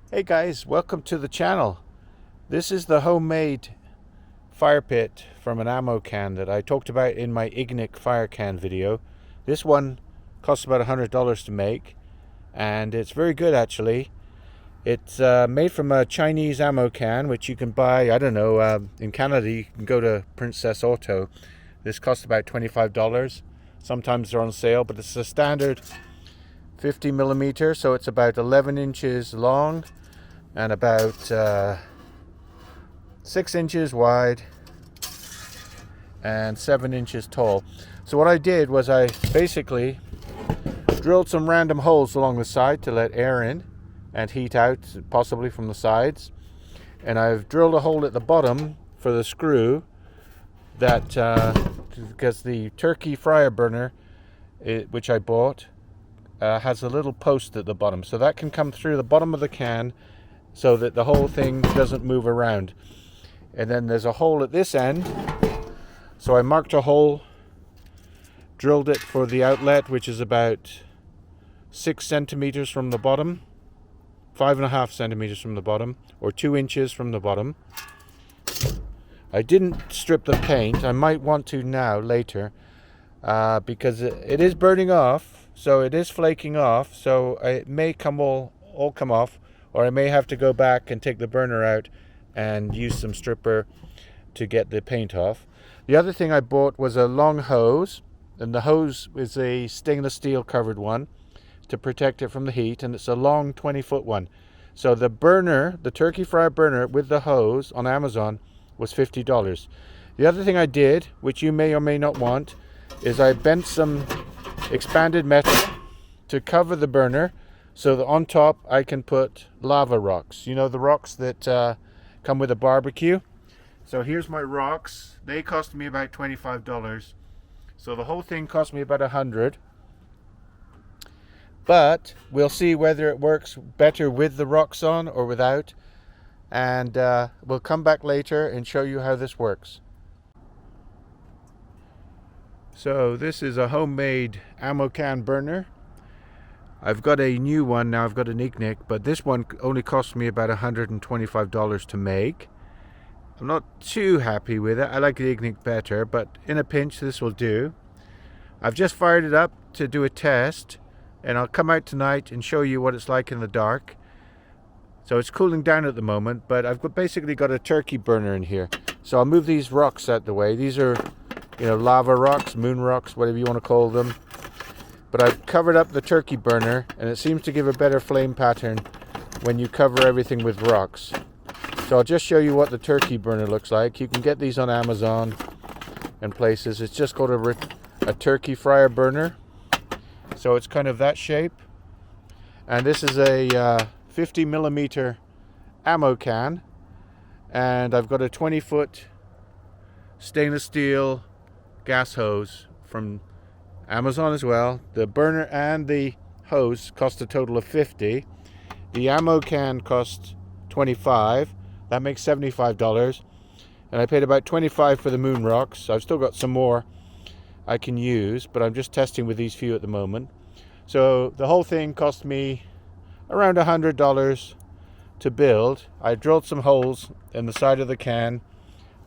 Hey guys, welcome to the channel. This is the homemade fire pit from an ammo can that I talked about in my Ignik Firecan video. This one costs about $100 to make, and it's very good actually. It's made from a Chinese ammo can, which you can buy, I don't know, in Canada you can go to Princess Auto. This costs about $25. Sometimes they're on sale, but it's a standard 50 millimeter, so it's about 11 inches long and about 6 inches wide and 7 inches tall. So what I did was I basically drilled some random holes along the side to let air in and heat out, possibly from the sides. And I've drilled a hole at the bottom for the screw that because the turkey fryer burner, which I bought, has a little post at the bottom, so that can come through the bottom of the can so that the whole thing doesn't move around. And then there's a hole at this end, so I marked a hole, drilled it for the outlet, which is about 6 centimeters from the bottom, 5.5 centimeters from the bottom, or 2 inches from the bottom. I didn't strip the paint. I might want to now later, because it is burning off, so it is flaking off, so it may all come off, or I may have to go back and take the burner out and use some stripper to get the paint off. The other thing I bought was a long hose, and the hose is a stainless steel covered one to protect it from the heat, and it's a long 20-foot one. So the burner, the turkey fryer burner with the hose on Amazon, was $50. The other thing I did, which you may or may not want, is I bent some expanded metal to cover the burner so that on top I can put lava rocks. You know, the rocks that come with a barbecue. So here's my rocks. They cost me about $25. So the whole thing cost me about $100. But we'll see whether it works better with the rocks on or without. And we'll come back later and show you how this works. So this is a homemade ammo can burner. I've got a new one now. I've got an Ignik, but this one only cost me about $125 to make. I'm not too happy with it. I like the Ignik better, but in a pinch this will do. I've just fired it up to do a test, and I'll come out tonight and show you what it's like in the dark. So it's cooling down at the moment, but I've basically got a turkey burner in here. So I'll move these rocks out the way. These are, lava rocks, moon rocks, whatever you want to call them. But I've covered up the turkey burner, and it seems to give a better flame pattern when you cover everything with rocks. So I'll just show you what the turkey burner looks like. You can get these on Amazon and places. It's just called a turkey fryer burner. So it's kind of that shape. And this is a 50 millimeter ammo can. And I've got a 20-foot stainless steel gas hose from Amazon as well. The burner and the hose cost a total of $50. The ammo can cost $25. That makes $75. And I paid about $25 for the moon rocks. I've still got some more I can use, but I'm just testing with these few at the moment. So the whole thing cost me around $100 to build. I drilled some holes in the side of the can.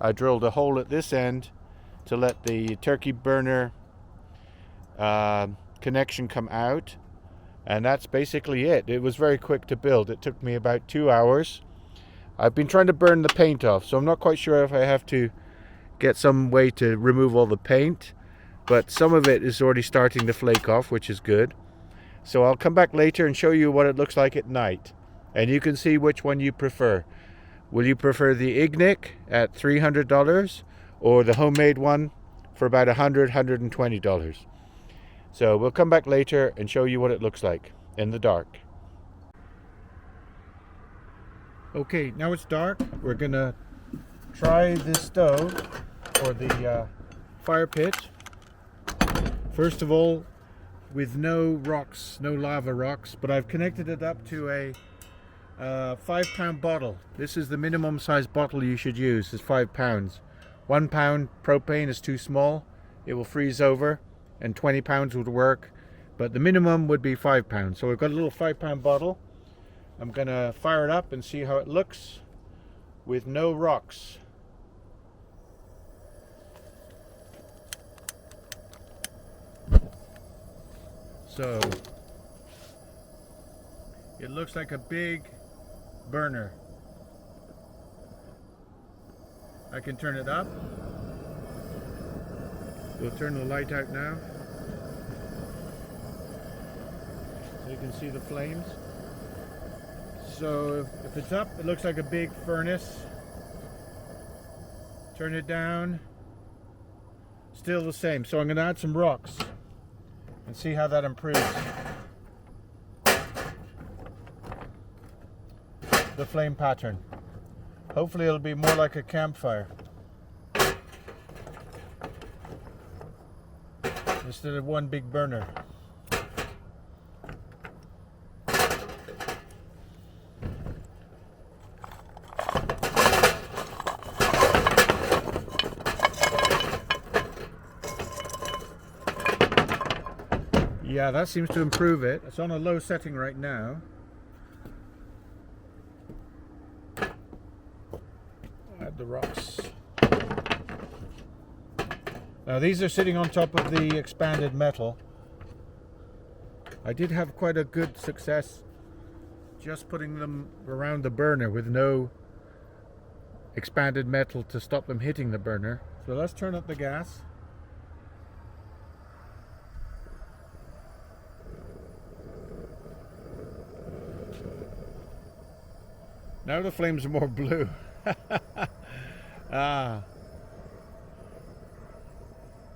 I drilled a hole at this end to let the turkey burner connection come out, and that's basically it. It was very quick to build. It took me about 2 hours. I've been trying to burn the paint off, so I'm not quite sure if I have to get some way to remove all the paint, but some of it is already starting to flake off, which is good. So I'll come back later and show you what it looks like at night, and you can see which one you prefer. Will you prefer the Ignik at $300 or the homemade one for about $120? So we'll come back later and show you what it looks like in the dark. Okay, now it's dark. We're gonna try this stove or the fire pit. First of all, with no rocks, no lava rocks, but I've connected it up to a 5-pound bottle. This is the minimum size bottle you should use, is 5 pounds. 1 pound propane is too small. It will freeze over, and 20 pounds would work, but the minimum would be 5 pounds. So we've got a little 5-pound bottle. I'm gonna fire it up and see how it looks with no rocks. So it looks like a big burner. I can turn it up. We'll turn the light out now so you can see the flames. So if it's up, it looks like a big furnace. Turn it down, still the same. So I'm going to add some rocks and see how that improves the flame pattern. Hopefully it'll be more like a campfire instead of one big burner. Yeah, that seems to improve it. It's on a low setting right now. Add the rocks. Now these are sitting on top of the expanded metal. I did have quite a good success just putting them around the burner with no expanded metal to stop them hitting the burner. So let's turn up the gas. Now the flames are more blue.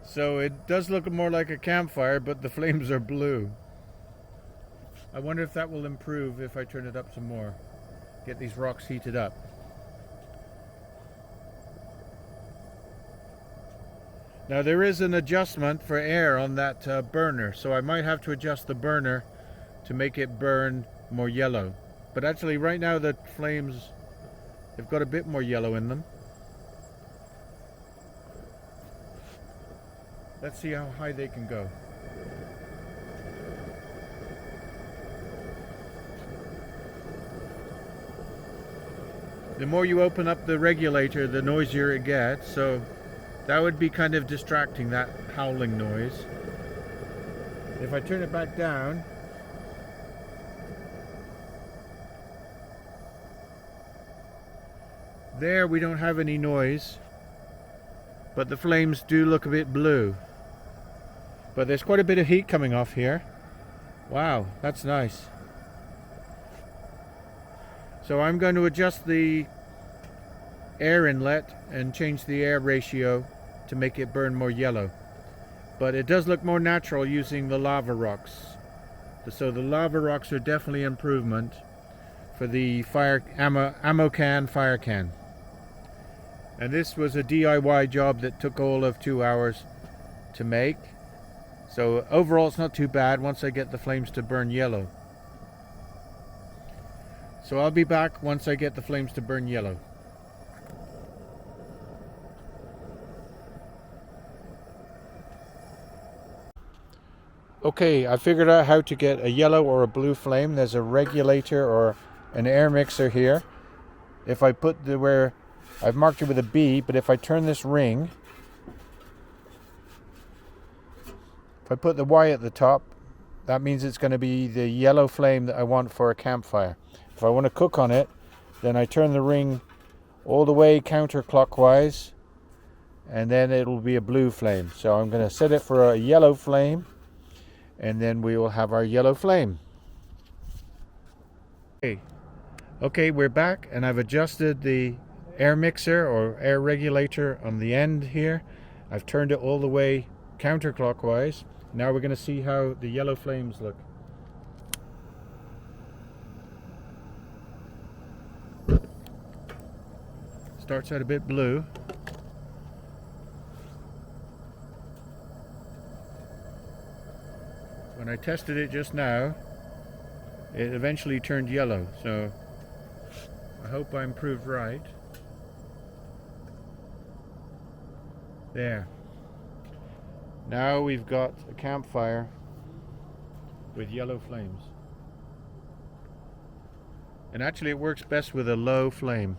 So it does look more like a campfire, but the flames are blue. I wonder if that will improve if I turn it up some more. Get these rocks heated up. Now there is an adjustment for air on that burner, so I might have to adjust the burner to make it burn more yellow. But actually right now the flames have got a bit more yellow in them. Let's see how high they can go. The more you open up the regulator, the noisier it gets, so that would be kind of distracting, that howling noise. If I turn it back down, there we don't have any noise, but the flames do look a bit blue. But there's quite a bit of heat coming off here. Wow, that's nice. So I'm going to adjust the air inlet and change the air ratio to make it burn more yellow. But it does look more natural using the lava rocks. So the lava rocks are definitely an improvement for the ammo can fire can. And this was a DIY job that took all of 2 hours to make. So overall it's not too bad once I get the flames to burn yellow. So I'll be back once I get the flames to burn yellow. Okay, I figured out how to get a yellow or a blue flame. There's a regulator or an air mixer here. If I put where I've marked it with a B, but if I turn this ring, if I put the Y at the top, that means it's going to be the yellow flame that I want for a campfire. If I want to cook on it, then I turn the ring all the way counterclockwise, and then it'll be a blue flame. So I'm going to set it for a yellow flame, and then we will have our yellow flame. Okay, we're back, and I've adjusted the air mixer or air regulator on the end here. I've turned it all the way counterclockwise. Now we're going to see how the yellow flames look. Starts out a bit blue. When I tested it just now, it eventually turned yellow, so I hope I'm proved right. There. Now we've got a campfire with yellow flames. And actually it works best with a low flame.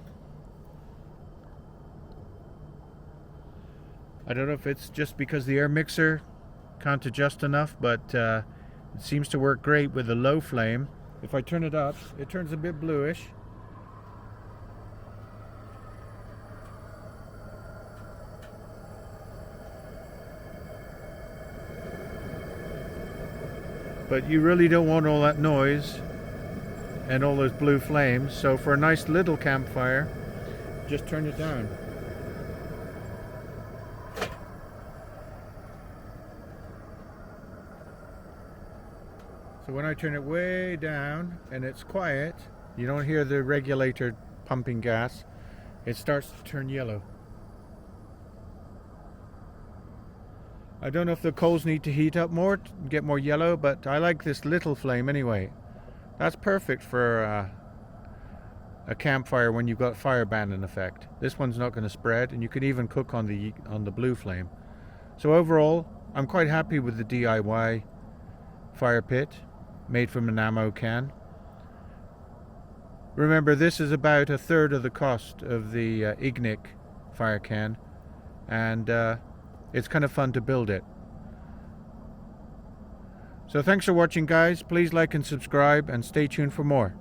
I don't know if it's just because the air mixer can't adjust enough, but it seems to work great with a low flame. If I turn it up, it turns a bit bluish. But you really don't want all that noise and all those blue flames, so for a nice little campfire, just turn it down. So when I turn it way down and it's quiet, you don't hear the regulator pumping gas, it starts to turn yellow. I don't know if the coals need to heat up more to get more yellow, but I like this little flame anyway. That's perfect for a campfire when you've got fire ban in effect. This one's not going to spread, and you can even cook on the blue flame. So overall, I'm quite happy with the D.I.Y. fire pit made from an ammo can. Remember, this is about a third of the cost of the Ignik Firecan, and it's kind of fun to build it. So thanks for watching, guys. Please like and subscribe and stay tuned for more.